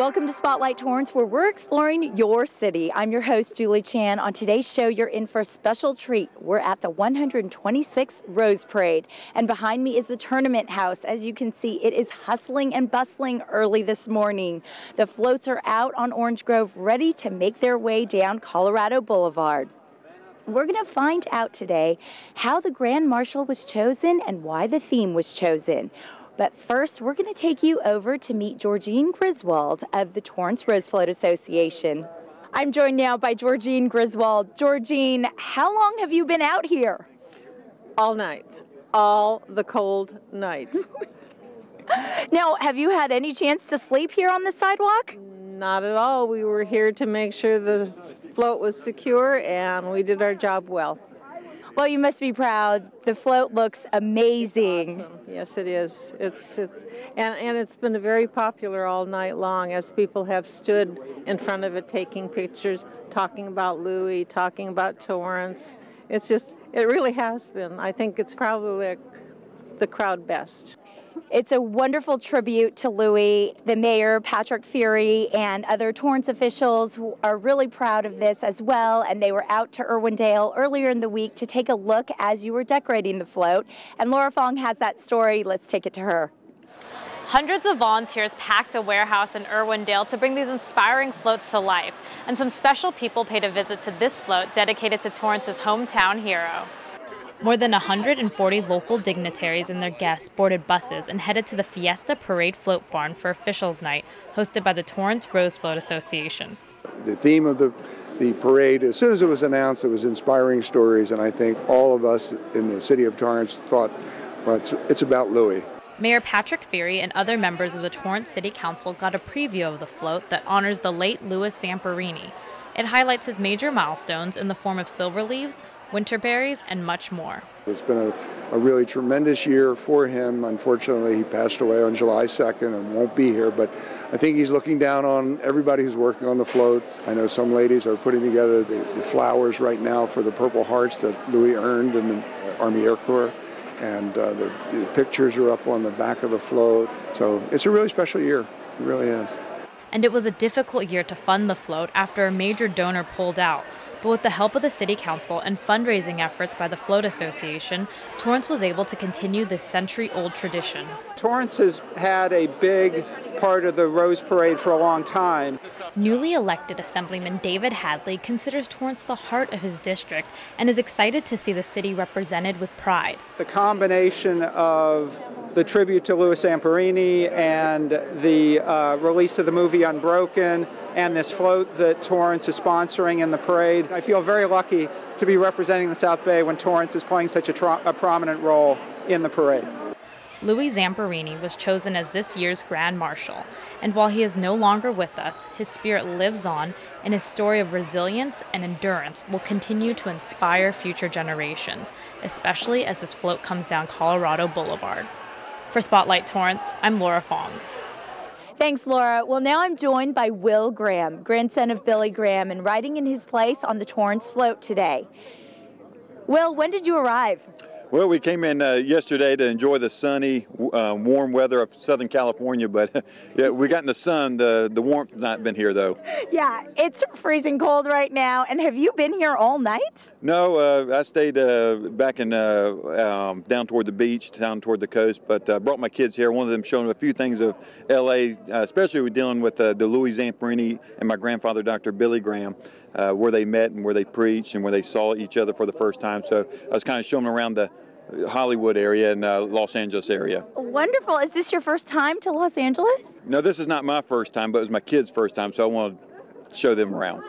Welcome to Spotlight Torrance, where we're exploring your city. I'm your host, Julie Chan. On today's show, you're in for a special treat. We're at the 126th Rose Parade, and behind me is the tournament house. As you can see, it is hustling and bustling early this morning. The floats are out on Orange Grove, ready to make their way down Colorado Boulevard. We're going to find out today how the Grand Marshal was chosen and why the theme was chosen. But first, we're going to take you over to meet Georgine Griswold of the Torrance Rose Float Association. I'm joined now by Georgine Griswold. Georgine, how long have you been out here? All night. All the cold night. Now, have you had any chance to sleep here on the sidewalk? Not at all. We were here to make sure the float was secure, and we did our job well. Well, you must be proud. The float looks amazing. Awesome. Yes, it is. And it's been very popular all night long as people have stood in front of it taking pictures, talking about Louis, talking about Torrance. It really has been. I think it's probably the crowd best. It's a wonderful tribute to Louis. The mayor, Patrick Fury, and other Torrance officials are really proud of this as well, and they were out to Irwindale earlier in the week to take a look as you were decorating the float. And Laura Fong has that story. Let's take it to her. Hundreds of volunteers packed a warehouse in Irwindale to bring these inspiring floats to life, and some special people paid a visit to this float dedicated to Torrance's hometown hero. More than 140 local dignitaries and their guests boarded buses and headed to the Fiesta Parade Float Barn for Officials Night, hosted by the Torrance Rose Float Association. The theme of the parade, as soon as it was announced, it was inspiring stories, and I think all of us in the city of Torrance thought, well, it's about Louis. Mayor Patrick Fury and other members of the Torrance City Council got a preview of the float that honors the late Louis Zamperini. It highlights his major milestones in the form of silver leaves, winter berries, and much more. It's been a really tremendous year for him. Unfortunately, he passed away on July 2nd and won't be here, but I think he's looking down on everybody who's working on the floats. I know some ladies are putting together the flowers right now for the Purple Hearts that Louis earned in the Army Air Corps, and the pictures are up on the back of the float. So it's a really special year. It really is. And it was a difficult year to fund the float after a major donor pulled out. But with the help of the City Council and fundraising efforts by the Float Association, Torrance was able to continue this century-old tradition. Torrance has had a big part of the Rose Parade for a long time. Newly elected Assemblyman David Hadley considers Torrance the heart of his district and is excited to see the city represented with pride. The combination of the tribute to Louis Zamperini and the release of the movie Unbroken and this float that Torrance is sponsoring in the parade, I feel very lucky to be representing the South Bay when Torrance is playing such a prominent role in the parade. Louis Zamperini was chosen as this year's Grand Marshal, and while he is no longer with us, his spirit lives on, and his story of resilience and endurance will continue to inspire future generations, especially as his float comes down Colorado Boulevard. For Spotlight Torrance, I'm Laura Fong. Thanks, Laura. Well, now I'm joined by Will Graham, grandson of Billy Graham, and riding in his place on the Torrance float today. Will, when did you arrive? Well, we came in yesterday to enjoy the sunny, warm weather of Southern California, but yeah, we got in the sun. The warmth has not been here, though. Yeah, it's freezing cold right now. And have you been here all night? No, I stayed back in down toward the beach, down toward the coast, but brought my kids here. One of them showing a few things of L.A., especially with dealing with the Louis Zamperini and my grandfather, Dr. Billy Graham. Where they met and where they preached and where they saw each other for the first time. So I was kind of showing them around the Hollywood area and Los Angeles area. Wonderful. Is this your first time to Los Angeles? No, this is not my first time, but it was my kids' first time, so I wanted to show them around.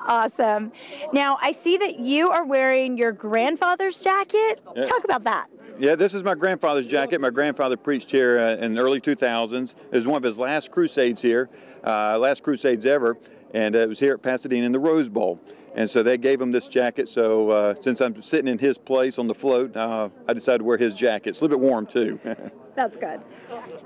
Awesome. Now, I see that you are wearing your grandfather's jacket. Yeah. Talk about that. Yeah, this is my grandfather's jacket. My grandfather preached here in the early 2000s. It was one of his last crusades here, last crusades ever. And it was here at Pasadena in the Rose Bowl. And so they gave him this jacket. So since I'm sitting in his place on the float, I decided to wear his jacket. It's a little bit warm, too. That's good.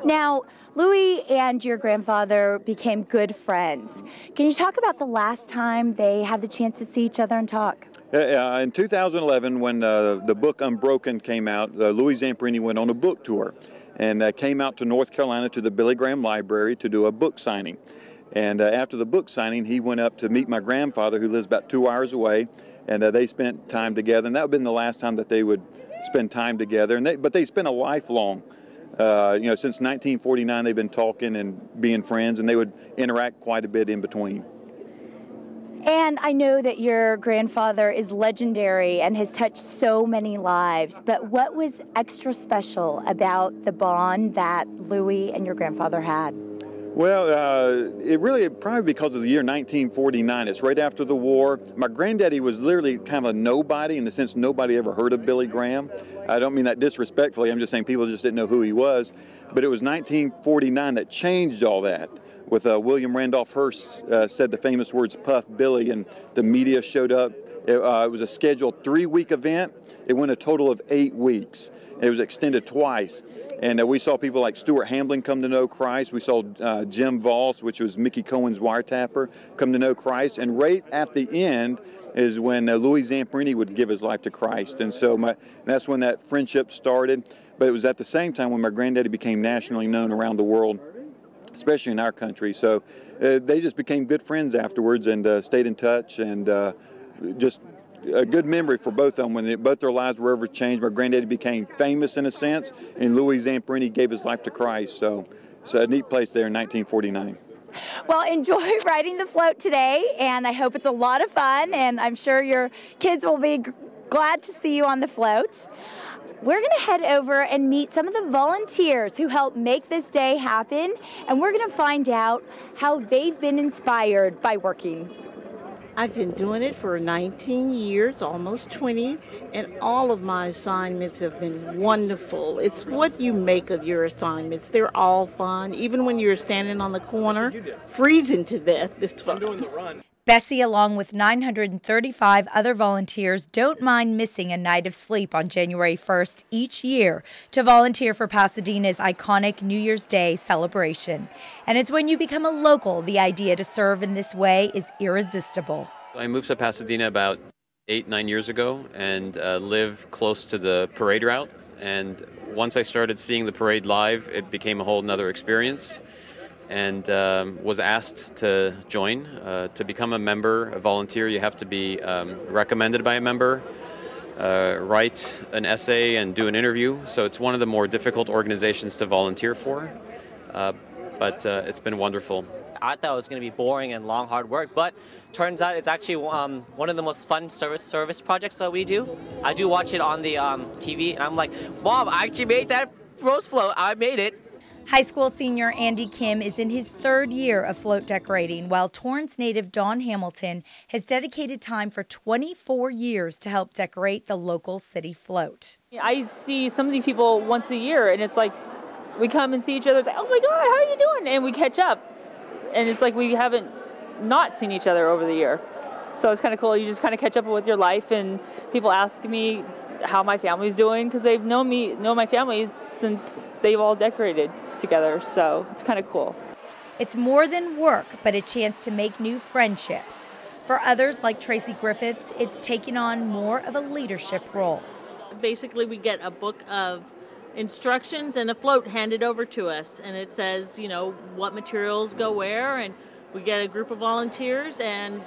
Now, Louis and your grandfather became good friends. Can you talk about the last time they had the chance to see each other and talk? In 2011, when the book Unbroken came out, Louis Zamperini went on a book tour and came out to North Carolina to the Billy Graham Library to do a book signing. And after the book signing, he went up to meet my grandfather, who lives about 2 hours away, and they spent time together. And that would have been the last time that they would spend time together. But they spent a lifelong, since 1949, they've been talking and being friends, and they would interact quite a bit in between. And I know that your grandfather is legendary and has touched so many lives, but what was extra special about the bond that Louis and your grandfather had? Well, probably because of the year 1949. It's right after the war. My granddaddy was literally kind of a nobody, in the sense nobody ever heard of Billy Graham. I don't mean that disrespectfully. I'm just saying people just didn't know who he was. But it was 1949 that changed all that. With William Randolph Hearst said the famous words, "Puff Billy," and the media showed up. It was a scheduled 3-week event. It went a total of 8 weeks. It was extended twice. And we saw people like Stuart Hamblen come to know Christ. We saw Jim Voss, which was Mickey Cohen's wiretapper, come to know Christ. And right at the end is when Louis Zamperini would give his life to Christ. And so that's when that friendship started. But it was at the same time when my granddaddy became nationally known around the world, especially in our country. So they just became good friends afterwards and stayed in touch, and just a good memory for both of them when both their lives were ever changed. My granddaddy became famous in a sense, and Louis Zamperini gave his life to Christ. So it's a neat place there in 1949. Well, enjoy riding the float today, and I hope it's a lot of fun, and I'm sure your kids will be glad to see you on the float. We're going to head over and meet some of the volunteers who helped make this day happen, and we're going to find out how they've been inspired by working. I've been doing it for 19 years, almost 20, and all of my assignments have been wonderful. It's what you make of your assignments. They're all fun. Even when you're standing on the corner, freezing to death, it's fun. Bessie, along with 935 other volunteers, don't mind missing a night of sleep on January 1st each year to volunteer for Pasadena's iconic New Year's Day celebration. And it's when you become a local, the idea to serve in this way is irresistible. I moved to Pasadena about 8-9 years ago and live close to the parade route. And once I started seeing the parade live, it became a whole nother experience. And was asked to join. To become a member, a volunteer, you have to be recommended by a member, write an essay and do an interview. So it's one of the more difficult organizations to volunteer for, but it's been wonderful. I thought it was going to be boring and long, hard work, but turns out it's actually one of the most fun service projects that we do. I do watch it on the TV, and I'm like, Mom, I actually made that rose float. I made it. High school senior Andy Kim is in his 3rd year of float decorating, while Torrance native Dawn Hamilton has dedicated time for 24 years to help decorate the local city float. I see some of these people once a year, and it's like we come and see each other, it's like, oh my God, how are you doing? And we catch up. And it's like we haven't not seen each other over the year. So it's kind of cool. You just kind of catch up with your life, and people ask me how my family's doing because they've known my family since they've all decorated together. So it's kind of cool. It's more than work, but a chance to make new friendships. For others, like Tracy Griffiths, it's taken on more of a leadership role. Basically, we get a book of instructions and a float handed over to us, and it says, what materials go where, and we get a group of volunteers and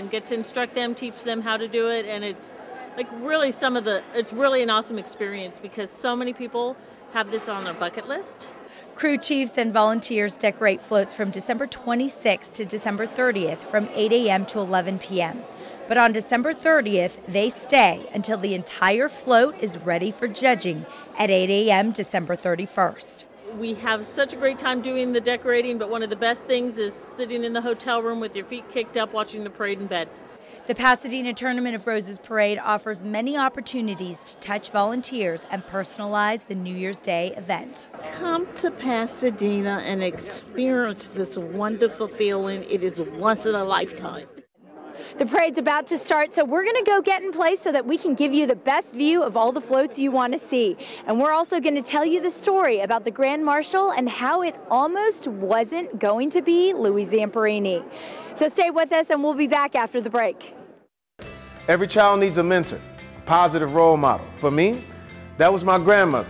get to instruct them, teach them how to do it, and it's like really it's really an awesome experience because so many people have this on their bucket list. Crew chiefs and volunteers decorate floats from December 26th to December 30th from 8 a.m. to 11 p.m. But on December 30th, they stay until the entire float is ready for judging at 8 a.m. December 31st. We have such a great time doing the decorating, but one of the best things is sitting in the hotel room with your feet kicked up watching the parade in bed. The Pasadena Tournament of Roses Parade offers many opportunities to touch volunteers and personalize the New Year's Day event. Come to Pasadena and experience this wonderful feeling. It is once in a lifetime. The parade's about to start, so we're going to go get in place so that we can give you the best view of all the floats you want to see. And we're also going to tell you the story about the Grand Marshal and how it almost wasn't going to be Louis Zamperini. So stay with us and we'll be back after the break. Every child needs a mentor, a positive role model. For me, that was my grandmother.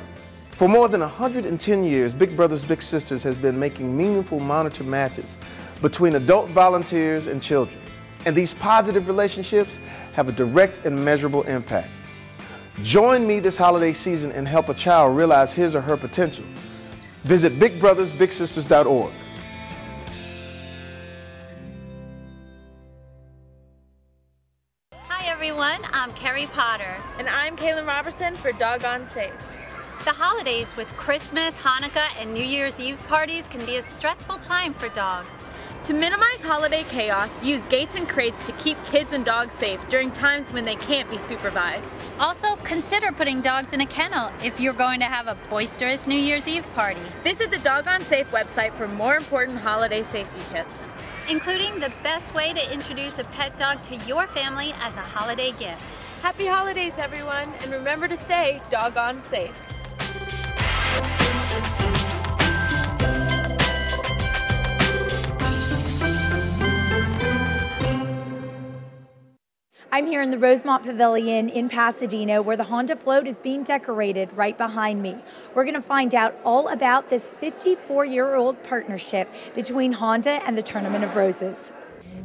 For more than 110 years, Big Brothers Big Sisters has been making meaningful monitor matches between adult volunteers and children. And these positive relationships have a direct and measurable impact. Join me this holiday season and help a child realize his or her potential. Visit BigBrothersBigSisters.org. Hi everyone, I'm Carrie Potter. And I'm Kaylin Robertson for Doggone Safe. The holidays with Christmas, Hanukkah, and New Year's Eve parties can be a stressful time for dogs. To minimize holiday chaos, use gates and crates to keep kids and dogs safe during times when they can't be supervised. Also, consider putting dogs in a kennel if you're going to have a boisterous New Year's Eve party. Visit the Doggone Safe website for more important holiday safety tips, including the best way to introduce a pet dog to your family as a holiday gift. Happy holidays, everyone, and remember to stay doggone safe. I'm here in the Rosemont Pavilion in Pasadena, where the Honda float is being decorated right behind me. We're going to find out all about this 54-year-old partnership between Honda and the Tournament of Roses.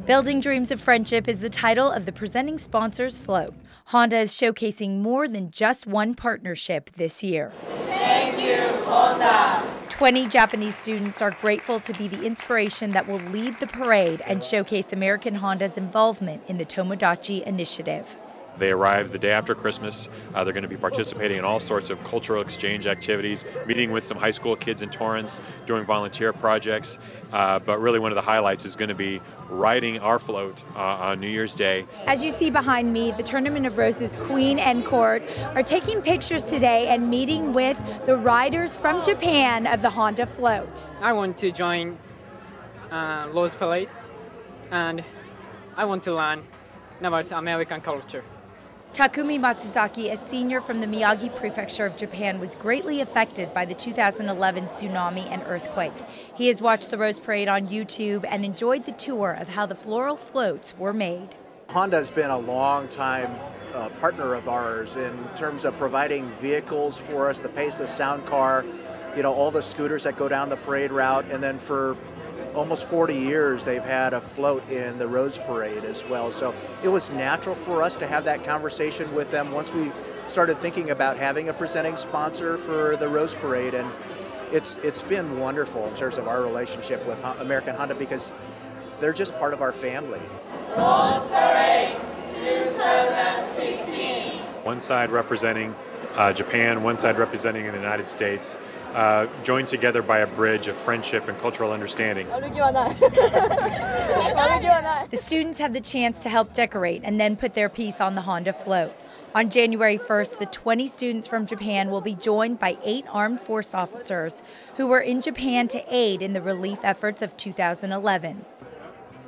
Building Dreams of Friendship is the title of the presenting sponsor's float. Honda is showcasing more than just one partnership this year. Thank you, Honda. 20 Japanese students are grateful to be the inspiration that will lead the parade and showcase American Honda's involvement in the Tomodachi Initiative. They arrived the day after Christmas. They're going to be participating in all sorts of cultural exchange activities, meeting with some high school kids in Torrance, doing volunteer projects. But really one of the highlights is going to be riding our float on New Year's Day. As you see behind me, the Tournament of Roses Queen and Court are taking pictures today and meeting with the riders from Japan of the Honda float. I want to join Rose Parade, and I want to learn about American culture. Takumi Matsuzaki, a senior from the Miyagi Prefecture of Japan, was greatly affected by the 2011 tsunami and earthquake. He has watched the Rose Parade on YouTube and enjoyed the tour of how the floral floats were made. Honda's been a long-time partner of ours in terms of providing vehicles for us, the Pace of Sound car, you know, all the scooters that go down the parade route, and then for almost 40 years they've had a float in the Rose Parade as well. So it was natural for us to have that conversation with them once we started thinking about having a presenting sponsor for the Rose Parade, and it's been wonderful in terms of our relationship with American Honda because they're just part of our family. Rose Parade 2015. One side representing Japan, one side representing the United States, joined together by a bridge of friendship and cultural understanding. The students had the chance to help decorate and then put their piece on the Honda float. On January 1st, the 20 students from Japan will be joined by 8 armed force officers who were in Japan to aid in the relief efforts of 2011.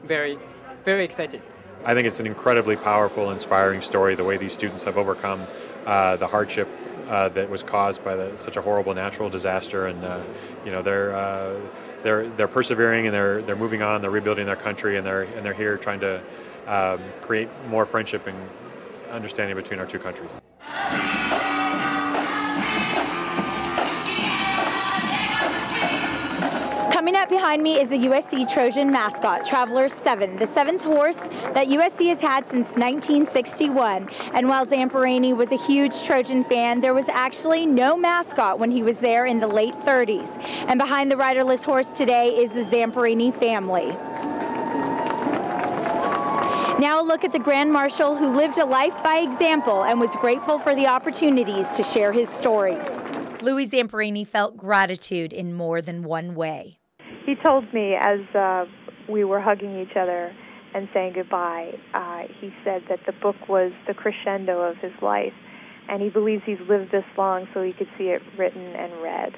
Very, very excited. I think it's an incredibly powerful, inspiring story, the way these students have overcome the hardship that was caused by such a horrible natural disaster, and you know, they're persevering and they're moving on, they're rebuilding their country, and they're here trying to create more friendship and understanding between our two countries. Coming up behind me is the USC Trojan mascot, Traveler 7, the 7th horse that USC has had since 1961. And while Zamperini was a huge Trojan fan, there was actually no mascot when he was there in the late 30s. And behind the riderless horse today is the Zamperini family. Now a look at the Grand Marshal, who lived a life by example and was grateful for the opportunities to share his story. Louis Zamperini felt gratitude in more than one way. He told me as we were hugging each other and saying goodbye, he said that the book was the crescendo of his life, and he believes he's lived this long so he could see it written and read.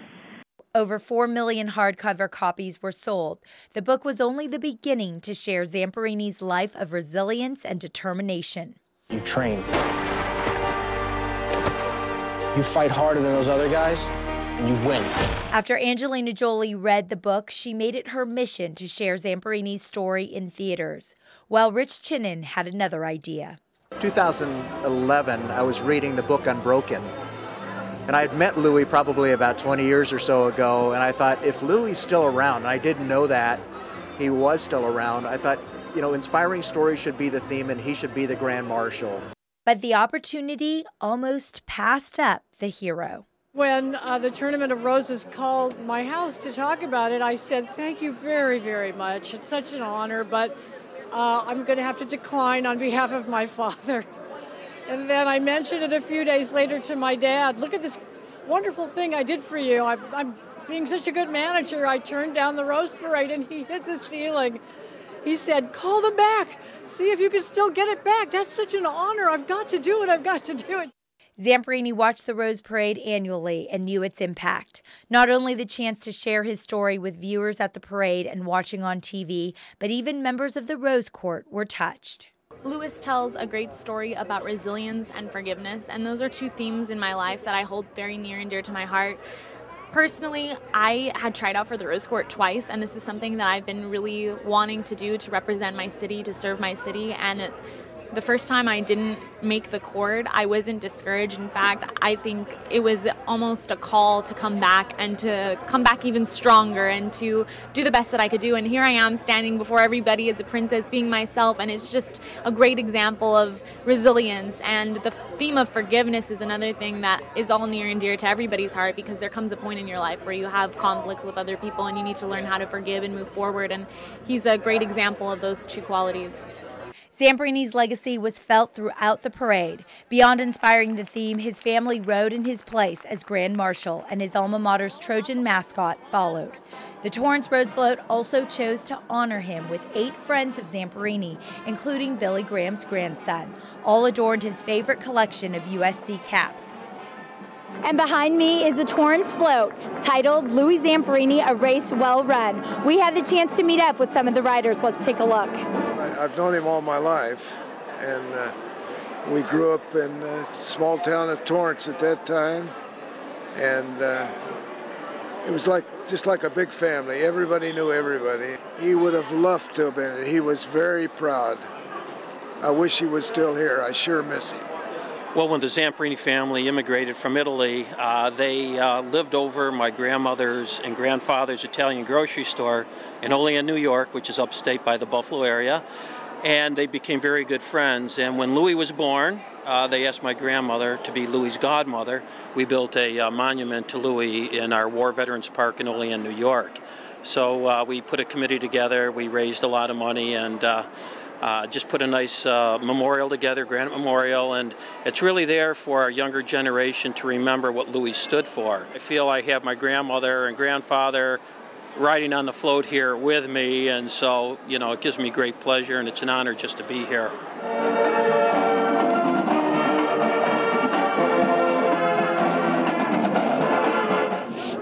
Over 4 million hardcover copies were sold. The book was only the beginning to share Zamperini's life of resilience and determination. You train. You fight harder than those other guys, and you win. After Angelina Jolie read the book, she made it her mission to share Zamperini's story in theaters, while Rich Chinnan had another idea. 2011, I was reading the book Unbroken, and I had met Louis probably about 20 years or so ago, and I thought, if Louis is still around, and I didn't know that, he was still around. I thought, you know, inspiring stories should be the theme and he should be the Grand Marshal. But the opportunity almost passed up the hero. When the Tournament of Roses called my house to talk about it, I said, thank you very, very much. It's such an honor, but I'm going to have to decline on behalf of my father. And then I mentioned it a few days later to my dad. Look at this wonderful thing I did for you. I'm being such a good manager. I turned down the Rose Parade and he hit the ceiling. He said, call them back. See if you can still get it back. That's such an honor. I've got to do it. I've got to do it. Zamperini watched the Rose Parade annually and knew its impact. Not only the chance to share his story with viewers at the parade and watching on TV, but even members of the Rose Court were touched. Louis tells a great story about resilience and forgiveness, and those are two themes in my life that I hold very near and dear to my heart. Personally, I had tried out for the Rose Court twice, and this is something that I've been really wanting to do to represent my city, to serve my city, and the first time I didn't make the court, I wasn't discouraged. In fact, I think it was almost a call to come back and to come back even stronger and to do the best that I could do. And here I am standing before everybody as a princess, being myself, and it's just a great example of resilience. And the theme of forgiveness is another thing that is all near and dear to everybody's heart, because there comes a point in your life where you have conflicts with other people and you need to learn how to forgive and move forward. And he's a great example of those two qualities. Zamperini's legacy was felt throughout the parade. Beyond inspiring the theme, his family rode in his place as Grand Marshal, and his alma mater's Trojan mascot followed. The Torrance Rose Float also chose to honor him with 8 friends of Zamperini, including Billy Graham's grandson. All adorned his favorite collection of USC caps. And behind me is the Torrance float, titled Louis Zamperini, A Race Well Run. We had the chance to meet up with some of the riders. Let's take a look. I've known him all my life, and we grew up in a small town of Torrance at that time, and it was just like a big family. Everybody knew everybody. He would have loved to have been. He was very proud. I wish he was still here. I sure miss him. Well, when the Zamperini family immigrated from Italy, they lived over my grandmother's and grandfather's Italian grocery store in Olean, New York, which is upstate by the Buffalo area, and they became very good friends. And when Louis was born, they asked my grandmother to be Louis's godmother. We built a monument to Louis in our War Veterans Park in Olean, New York. So we put a committee together, we raised a lot of money, and just put a nice memorial together, granite memorial, and it's really there for our younger generation to remember what Louis stood for. I feel I have my grandmother and grandfather riding on the float here with me, and so, you know, it gives me great pleasure, and it's an honor just to be here.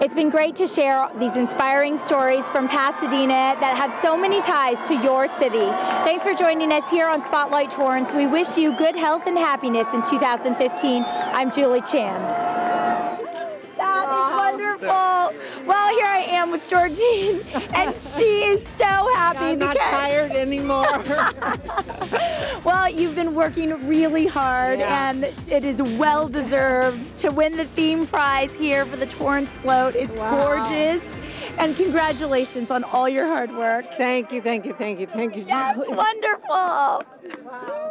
It's been great to share these inspiring stories from Pasadena that have so many ties to your city. Thanks for joining us here on Spotlight Torrance. We wish you good health and happiness in 2015. I'm Julie Chan. That is wonderful. Well, here I am with Georgine, and she is so happy. I'm not tired anymore. Well, you've been working really hard, and it is well deserved to win the theme prize here for the Torrance float. It's gorgeous, and congratulations on all your hard work. Thank you, thank you, thank you, thank you. That's wonderful. Wow.